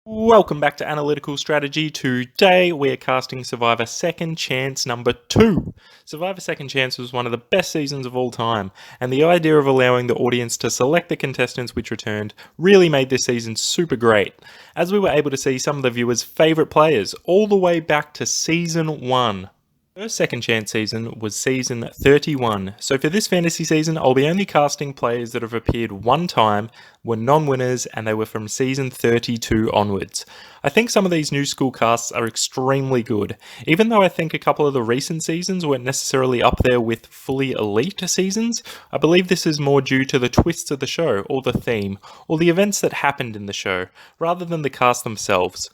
Welcome back to Analytical Strategy. Today we are casting Survivor Second Chance number 2. Survivor Second Chance was one of the best seasons of all time, and the idea of allowing the audience to select the contestants which returned really made this season super great, as we were able to see some of the viewers' favourite players all the way back to Season 1. First Second Chance season was season 31, so for this fantasy season I'll be only casting players that have appeared one time, were non-winners, and they were from season 32 onwards. I think some of these new school casts are extremely good, even though I think a couple of the recent seasons weren't necessarily up there with fully elite seasons. I believe this is more due to the twists of the show, or the theme, or the events that happened in the show, rather than the cast themselves.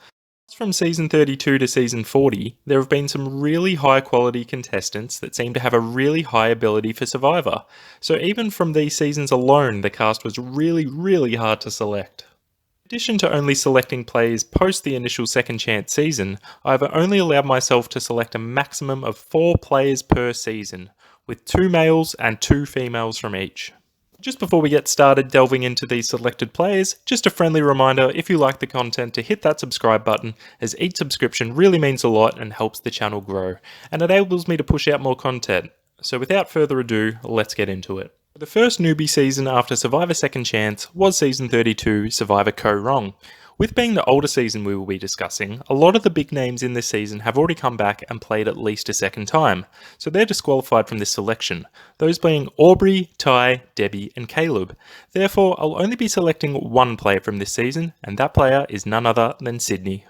From season 32 to season 40, there have been some really high quality contestants that seem to have a really high ability for Survivor, so even from these seasons alone the cast was really hard to select. In addition to only selecting players post the initial Second Chance season, I have only allowed myself to select a maximum of 4 players per season, with 2 males and 2 females from each. Just before we get started delving into these selected players, just a friendly reminder, if you like the content, to hit that subscribe button, as each subscription really means a lot and helps the channel grow, and enables me to push out more content. So without further ado, let's get into it. The first newbie season after Survivor Second Chance was season 32, Survivor Co Wrong. With being the older season we will be discussing, a lot of the big names in this season have already come back and played at least a second time, so they're disqualified from this selection, those being Aubrey, Ty, Debbie and Caleb. Therefore, I'll only be selecting one player from this season, and that player is none other than Cydney.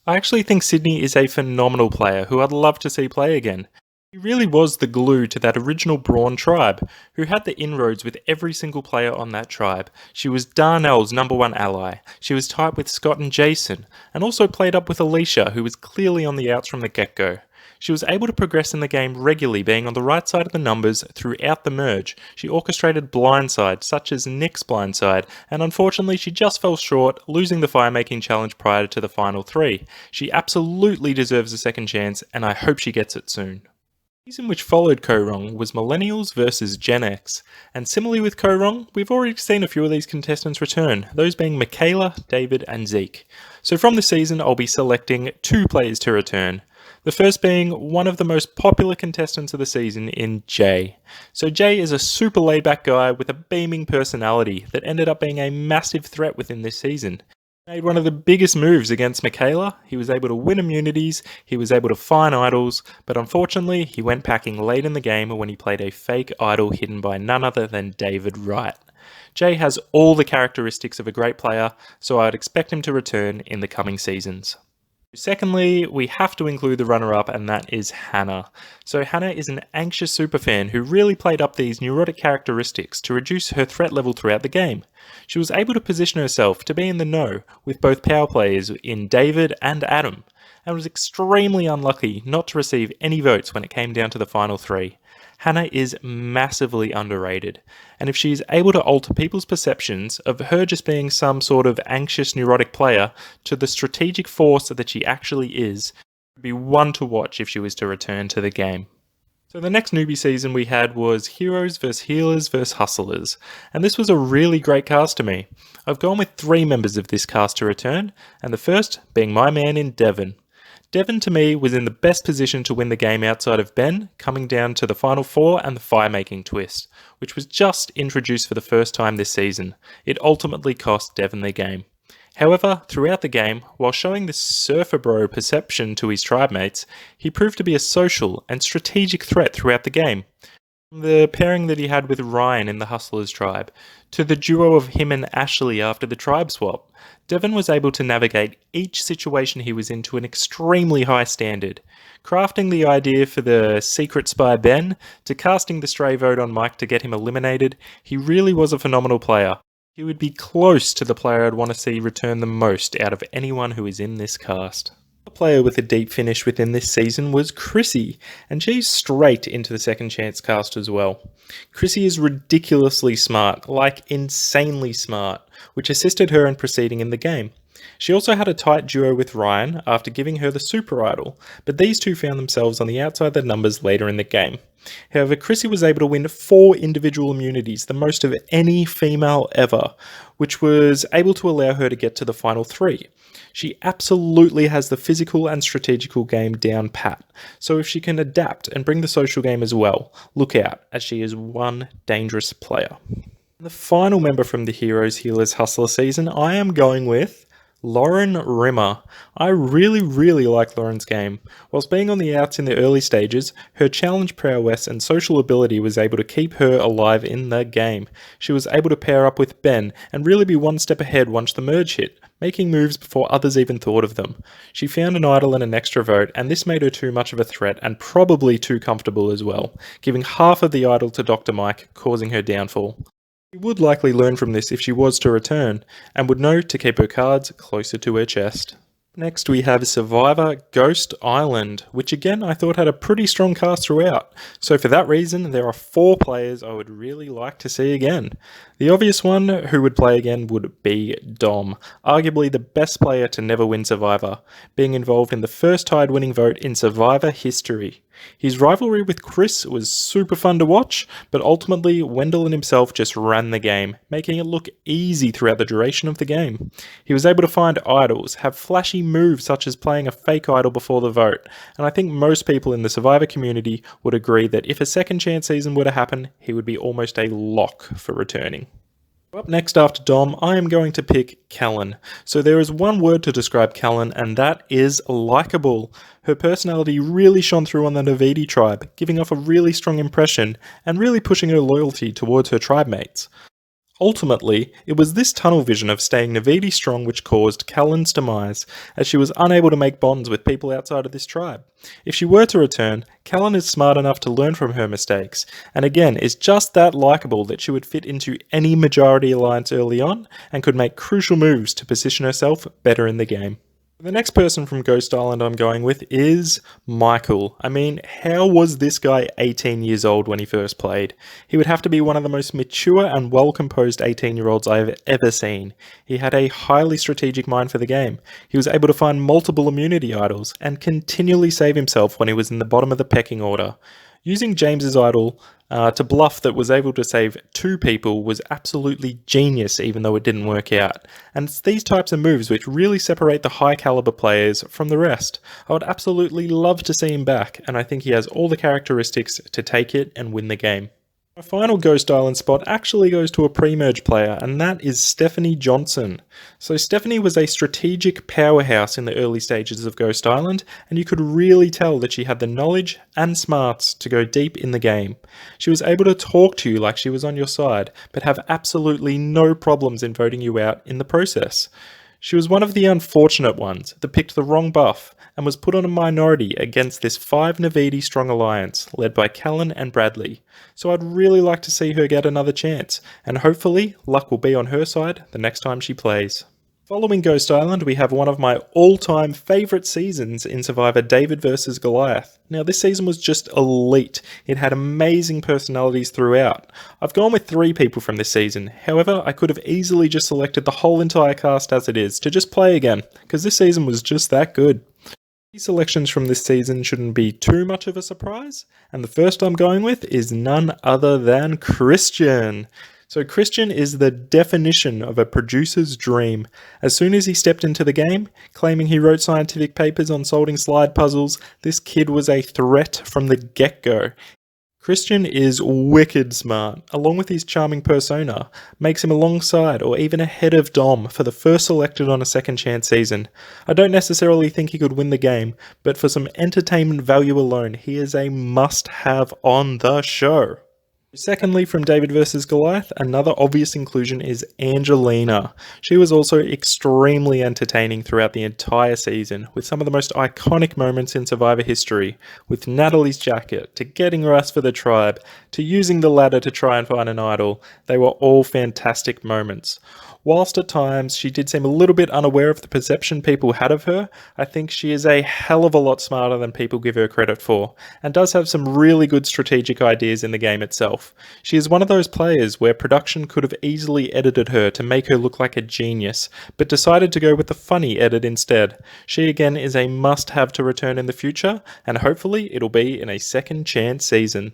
I actually think Cydney is a phenomenal player who I'd love to see play again. He really was the glue to that original Brawn tribe, who had the inroads with every single player on that tribe. She was Darnell's #1 ally, she was tight with Scott and Jason, and also played up with Alicia, who was clearly on the outs from the get-go. She was able to progress in the game regularly, being on the right side of the numbers throughout the merge. She orchestrated blindsides, such as Nick's blindside, and unfortunately she just fell short, losing the fire-making challenge prior to the final 3. She absolutely deserves a second chance, and I hope she gets it soon. The season which followed Co Wrong was Millennials vs Gen X, and similarly with Co Wrong, we've already seen a few of these contestants return, those being Michaela, David and Zeke. So from this season I'll be selecting 2 players to return. The first being one of the most popular contestants of the season in Jay. So Jay is a super laid back guy with a beaming personality that ended up being a massive threat within this season. Made one of the biggest moves against Michaela. He was able to win immunities, he was able to find idols, but unfortunately he went packing late in the game when he played a fake idol hidden by none other than David Wright. Jay has all the characteristics of a great player, so I'd expect him to return in the coming seasons. Secondly, we have to include the runner-up, and that is Hannah. So Hannah is an anxious superfan who really played up these neurotic characteristics to reduce her threat level throughout the game. She was able to position herself to be in the know with both power players in David and Adam, and was extremely unlucky not to receive any votes when it came down to the final 3. Hannah is massively underrated, and if she is able to alter people's perceptions of her just being some sort of anxious neurotic player to the strategic force that she actually is, it would be one to watch if she was to return to the game. So the next newbie season we had was Heroes vs Healers vs Hustlers, and this was a really great cast to me. I've gone with 3 members of this cast to return, and the first being my man in Devon. Devon to me was in the best position to win the game outside of Ben, coming down to the final 4 and the fire-making twist, which was just introduced for the first time this season. It ultimately cost Devon the game. However, throughout the game, while showing this surfer bro perception to his tribe mates, he proved to be a social and strategic threat throughout the game. From the pairing that he had with Ryan in the Hustlers tribe, to the duo of him and Ashley after the tribe swap, Devon was able to navigate each situation he was in to an extremely high standard. Crafting the idea for the secret spy Ben, to casting the stray vote on Mike to get him eliminated, he really was a phenomenal player. He would be close to the player I'd want to see return the most out of anyone who is in this cast. A player with a deep finish within this season was Chrissy, and she's straight into the second chance cast as well. Chrissy is ridiculously smart, like insanely smart. which assisted her in proceeding in the game. She also had a tight duo with Ryan after giving her the Super Idol, but these two found themselves on the outside of the numbers later in the game. However, Chrissy was able to win 4 individual immunities, the most of any female ever, which was able to allow her to get to the final 3. She absolutely has the physical and strategical game down pat, so if she can adapt and bring the social game as well, look out, as she is one dangerous player. The final member from the Heroes Healers Hustler season, I am going with Lauren Rimmer. I really like Lauren's game. Whilst being on the outs in the early stages, her challenge prowess and social ability was able to keep her alive in the game. She was able to pair up with Ben and really be one step ahead once the merge hit, making moves before others even thought of them. She found an idol and an extra vote, and this made her too much of a threat and probably too comfortable as well, giving half of the idol to Dr. Mike, causing her downfall. She would likely learn from this if she was to return, and would know to keep her cards closer to her chest. Next we have Survivor Ghost Island, which again I thought had a pretty strong cast throughout, so for that reason there are 4 players I would really like to see again. The obvious one who would play again would be Dom, arguably the best player to never win Survivor, being involved in the first tide winning vote in Survivor history. His rivalry with Chris was super fun to watch, but ultimately Wendell and himself just ran the game, making it look easy throughout the duration of the game. He was able to find idols, have flashy moves such as playing a fake idol before the vote, and I think most people in the Survivor community would agree that if a second chance season were to happen, he would be almost a lock for returning. Up next after Dom, I am going to pick Kellyn. So there is one word to describe Kellyn, and that is likeable. Her personality really shone through on the Navidi tribe, giving off a really strong impression, and really pushing her loyalty towards her tribe mates. Ultimately, it was this tunnel vision of staying Navidi strong which caused Kellyn's demise, as she was unable to make bonds with people outside of this tribe. If she were to return, Kellyn is smart enough to learn from her mistakes, and again is just that likeable that she would fit into any majority alliance early on, and could make crucial moves to position herself better in the game. The next person from Ghost Island I'm going with is Michael. I mean, how was this guy 18 years old when he first played? He would have to be one of the most mature and well-composed 18-year-olds I have ever seen. He had a highly strategic mind for the game. He was able to find multiple immunity idols and continually save himself when he was in the bottom of the pecking order. Using James's idol to bluff that was able to save 2 people was absolutely genius, even though it didn't work out. And it's these types of moves which really separate the high caliber players from the rest. I would absolutely love to see him back, and I think he has all the characteristics to take it and win the game. My final Ghost Island spot actually goes to a pre-merge player, and that is Stephanie Johnson. So Stephanie was a strategic powerhouse in the early stages of Ghost Island, and you could really tell that she had the knowledge and smarts to go deep in the game. She was able to talk to you like she was on your side, but have absolutely no problems in voting you out in the process. She was one of the unfortunate ones that picked the wrong buff, and was put on a minority against this 5 Navidi strong alliance led by Kellyn and Bradley. So I'd really like to see her get another chance, and hopefully luck will be on her side the next time she plays. Following Ghost Island, we have one of my all-time favourite seasons in Survivor, David vs Goliath. Now this season was just elite. It had amazing personalities throughout. I've gone with 3 people from this season, however I could have easily just selected the whole entire cast as it is to just play again, because this season was just that good. These selections from this season shouldn't be too much of a surprise, and the first I'm going with is none other than Christian. So Christian is the definition of a producer's dream. As soon as he stepped into the game, claiming he wrote scientific papers on solving slide puzzles, this kid was a threat from the get-go. Christian is wicked smart, along with his charming persona, makes him alongside or even ahead of Dom for the first selected on a second chance season. I don't necessarily think he could win the game, but for some entertainment value alone, he is a must-have on the show. Secondly, from David vs Goliath, another obvious inclusion is Angelina. She was also extremely entertaining throughout the entire season, with some of the most iconic moments in Survivor history, with Natalie's jacket, to getting Russ for the tribe, to using the ladder to try and find an idol. They were all fantastic moments. Whilst at times she did seem a little bit unaware of the perception people had of her, I think she is a hell of a lot smarter than people give her credit for, and does have some really good strategic ideas in the game itself. She is one of those players where production could have easily edited her to make her look like a genius, but decided to go with the funny edit instead. She again is a must-have to return in the future, and hopefully it'll be in a second chance season.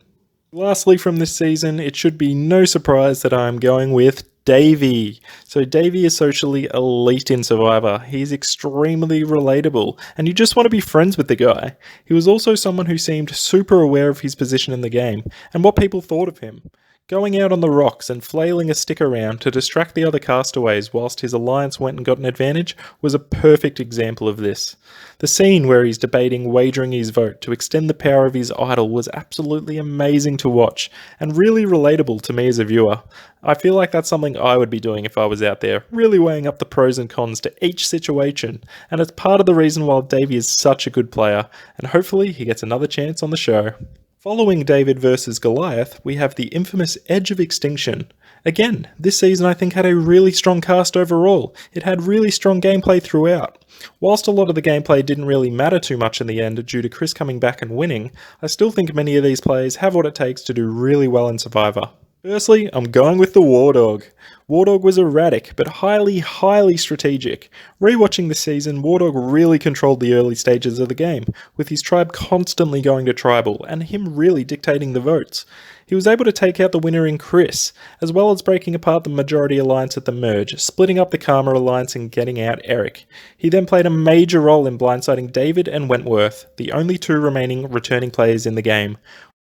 Lastly from this season, it should be no surprise that I'm going with Davie. So Davie is socially elite in Survivor. He's extremely relatable, and you just want to be friends with the guy. He was also someone who seemed super aware of his position in the game, and what people thought of him. Going out on the rocks and flailing a stick around to distract the other castaways whilst his alliance went and got an advantage was a perfect example of this. The scene where he's debating wagering his vote to extend the power of his idol was absolutely amazing to watch, and really relatable to me as a viewer. I feel like that's something I would be doing if I was out there, really weighing up the pros and cons to each situation, and it's part of the reason why Davie is such a good player, and hopefully he gets another chance on the show. Following David versus Goliath, we have the infamous Edge of Extinction. Again, this season I think had a really strong cast overall. It had really strong gameplay throughout. Whilst a lot of the gameplay didn't really matter too much in the end due to Chris coming back and winning, I still think many of these players have what it takes to do really well in Survivor. Firstly, I'm going with the Wardog. Wardog was erratic, but highly strategic. Rewatching this season, Wardog really controlled the early stages of the game, with his tribe constantly going to tribal, and him really dictating the votes. He was able to take out the winner in Chris, as well as breaking apart the majority alliance at the merge, splitting up the Karma alliance and getting out Eric. He then played a major role in blindsiding David and Wentworth, the only two remaining returning players in the game,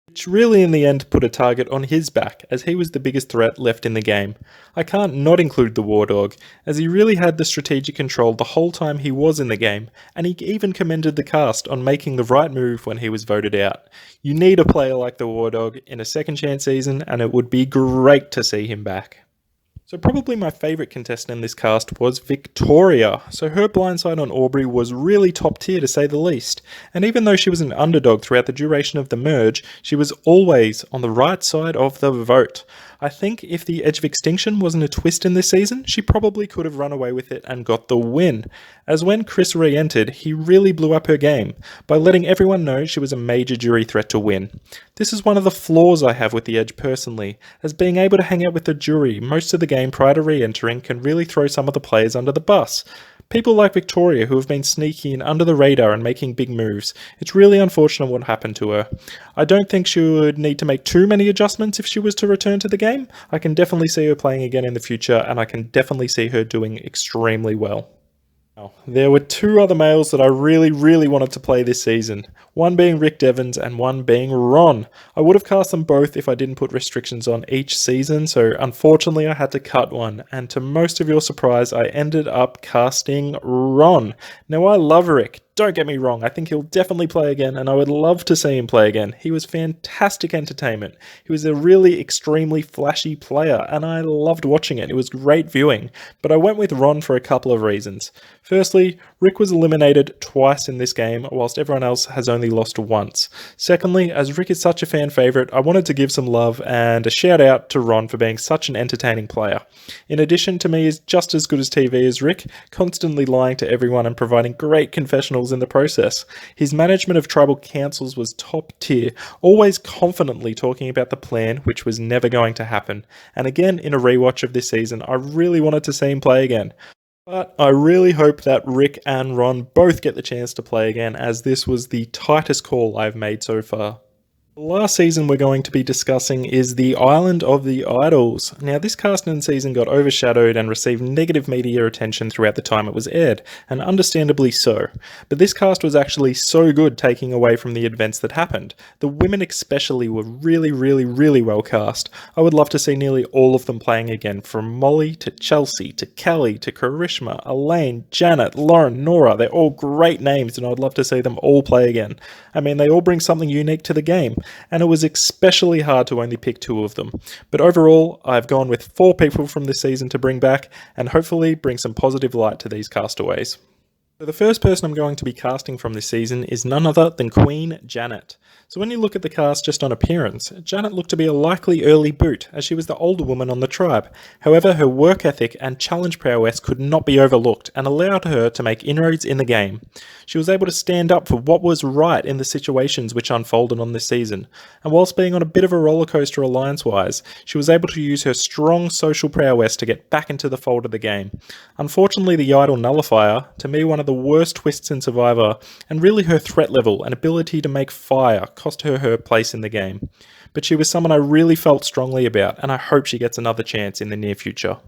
which really in the end put a target on his back, as he was the biggest threat left in the game. I can't not include the Wardog, as he really had the strategic control the whole time he was in the game, and he even commended the cast on making the right move when he was voted out. You need a player like the Wardog in a second chance season, and it would be great to see him back. So probably my favourite contestant in this cast was Victoria. So her blindside on Aubrey was really top tier to say the least. And even though she was an underdog throughout the duration of the merge, she was always on the right side of the vote. I think if the Edge of Extinction wasn't a twist in this season, she probably could have run away with it and got the win. As when Chris re-entered, he really blew up her game by letting everyone know she was a major jury threat to win. This is one of the flaws I have with the Edge personally, as being able to hang out with the jury most of the game prior to re-entering can really throw some of the players under the bus. People like Victoria who have been sneaky and under the radar and making big moves. It's really unfortunate what happened to her. I don't think she would need to make too many adjustments if she was to return to the game. I can definitely see her playing again in the future, and I can definitely see her doing extremely well. There were two other males that I really wanted to play this season, one being Rick Devons and one being Ron. I would have cast them both if I didn't put restrictions on each season, so unfortunately I had to cut one, and to most of your surprise I ended up casting Ron. Now I love Rick, don't get me wrong, I think he'll definitely play again, and I would love to see him play again. He was fantastic entertainment. He was a really extremely flashy player, and I loved watching it. It was great viewing. But I went with Ron for a couple of reasons. Firstly, Rick was eliminated twice in this game, whilst everyone else has only lost once. Secondly, as Rick is such a fan favourite, I wanted to give some love and a shout out to Ron for being such an entertaining player. In addition, to me, is just as good as TV as Rick, constantly lying to everyone and providing great confessionals in the process. His management of tribal councils was top tier, always confidently talking about the plan, which was never going to happen. And again, in a rewatch of this season, I really wanted to see him play again. But I really hope that Rick and Ron both get the chance to play again, as this was the tightest call I've made so far. The last season we're going to be discussing is the Island of the Idols. Now this cast and season got overshadowed and received negative media attention throughout the time it was aired, and understandably so. But this cast was actually so good taking away from the events that happened. The women especially were really well cast. I would love to see nearly all of them playing again, from Molly to Chelsea to Kelly to Karishma, Elaine, Janet, Lauren, Nora. They're all great names and I'd love to see them all play again. I mean, they all bring something unique to the game, and it was especially hard to only pick two of them. But overall, I've gone with 4 people from this season to bring back, and hopefully bring some positive light to these castaways. So the first person I'm going to be casting from this season is none other than Queen Janet. So when you look at the cast just on appearance, Janet looked to be a likely early boot, as she was the older woman on the tribe. However, her work ethic and challenge prowess could not be overlooked and allowed her to make inroads in the game. She was able to stand up for what was right in the situations which unfolded on this season, and whilst being on a bit of a rollercoaster alliance-wise, she was able to use her strong social prowess to get back into the fold of the game. Unfortunately, the Idol Nullifier, to me one of the worst twists in Survivor, and really her threat level and ability to make fire cost her place in the game. But she was someone I really felt strongly about, and I hope she gets another chance in the near future.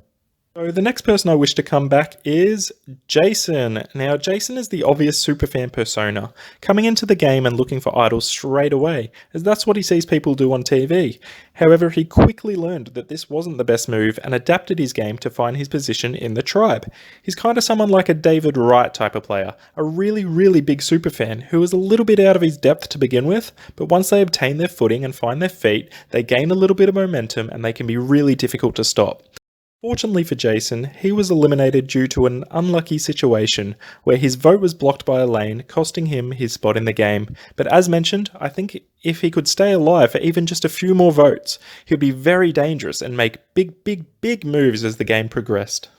So the next person I wish to come back is Jason. Now, Jason is the obvious superfan persona, coming into the game and looking for idols straight away, as that's what he sees people do on TV. However, he quickly learned that this wasn't the best move and adapted his game to find his position in the tribe. He's kind of someone like a David Wright type of player, a really big superfan who is a little bit out of his depth to begin with, but once they obtain their footing and find their feet, they gain a little bit of momentum and they can be really difficult to stop. Fortunately for Jason, he was eliminated due to an unlucky situation where his vote was blocked by Elaine, costing him his spot in the game. But as mentioned, I think if he could stay alive for even just a few more votes, he'd be very dangerous and make big moves as the game progressed.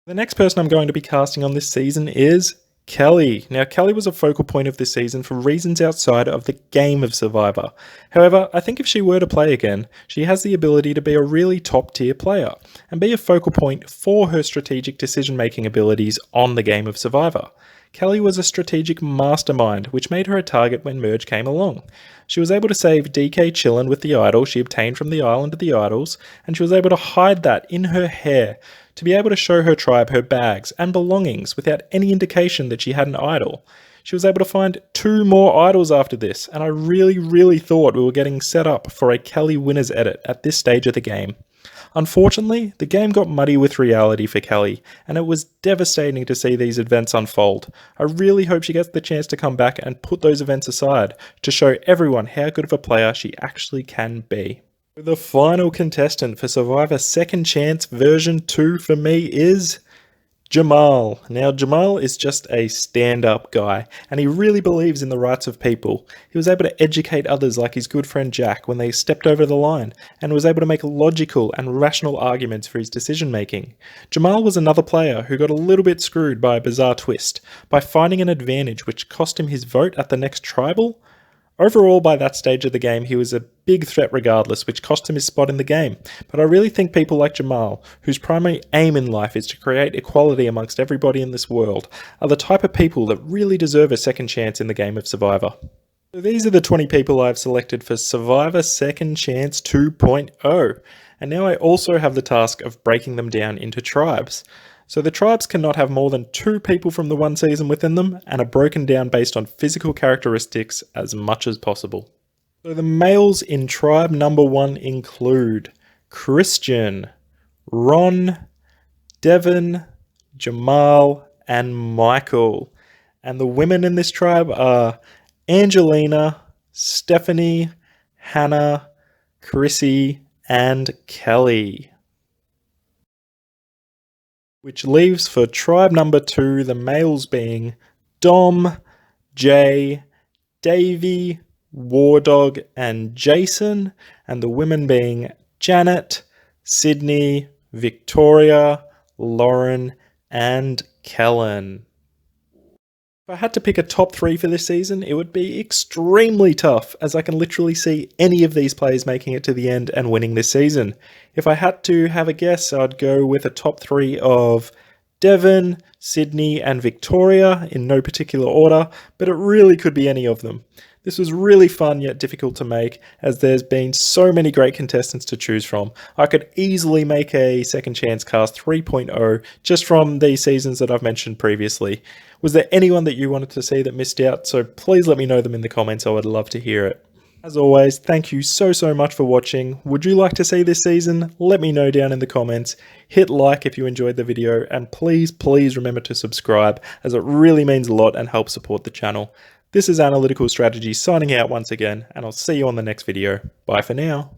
The next person I'm going to be casting on this season is Kellee. Now, Kellee was a focal point of this season for reasons outside of the game of Survivor. However, I think if she were to play again, she has the ability to be a really top tier player and be a focal point for her strategic decision making abilities on the game of Survivor. Kellee was a strategic mastermind, which made her a target when Merge came along. She was able to save DK Chillin with the idol she obtained from the Island of the Idols, and she was able to hide that in her hair to be able to show her tribe her bags and belongings without any indication that she had an idol. She was able to find 2 more idols after this, and I really thought we were getting set up for a Kellee winner's edit at this stage of the game. Unfortunately, the game got muddy with reality for Kellee, and it was devastating to see these events unfold. I really hope she gets the chance to come back and put those events aside to show everyone how good of a player she actually can be. The final contestant for Survivor Second Chance version 2 for me is Jamal. Now, Jamal is just a stand-up guy, and he really believes in the rights of people. He was able to educate others like his good friend Jack when they stepped over the line, and was able to make logical and rational arguments for his decision-making. Jamal was another player who got a little bit screwed by a bizarre twist, by finding an advantage which cost him his vote at the next tribal. Overall, by that stage of the game, he was a big threat regardless, which cost him his spot in the game. But I really think people like Jamal, whose primary aim in life is to create equality amongst everybody in this world, are the type of people that really deserve a second chance in the game of Survivor. So these are the 20 people I've selected for Survivor Second Chance 2.0. And now I also have the task of breaking them down into tribes. So the tribes cannot have more than 2 people from the one season within them and are broken down based on physical characteristics as much as possible. So the males in tribe number 1 include Christian, Ron, Devon, Jamal, and Michael. And the women in this tribe are Angelina, Stephanie, Hannah, Chrissy, and Kellee. Which leaves for tribe number 2 the males being Dom, Jay, Davie, Wardog, and Jason, and the women being Janet, Cydney, Victoria, Lauren, and Kellyn. If I had to pick a top 3 for this season, it would be extremely tough, as I can literally see any of these players making it to the end and winning this season. If I had to have a guess, I'd go with a top 3 of Devon, Cydney, and Victoria in no particular order, but it really could be any of them. This was really fun yet difficult to make, as there's been so many great contestants to choose from. I could easily make a Second Chance Cast 3.0 just from the seasons that I've mentioned previously. Was there anyone that you wanted to see that missed out? So please let me know them in the comments, I would love to hear it. As always, thank you so much for watching. Would you like to see this season? Let me know down in the comments. Hit like if you enjoyed the video, and please remember to subscribe, as it really means a lot and helps support the channel. This is Analytical Strategy signing out once again, and I'll see you on the next video. Bye for now.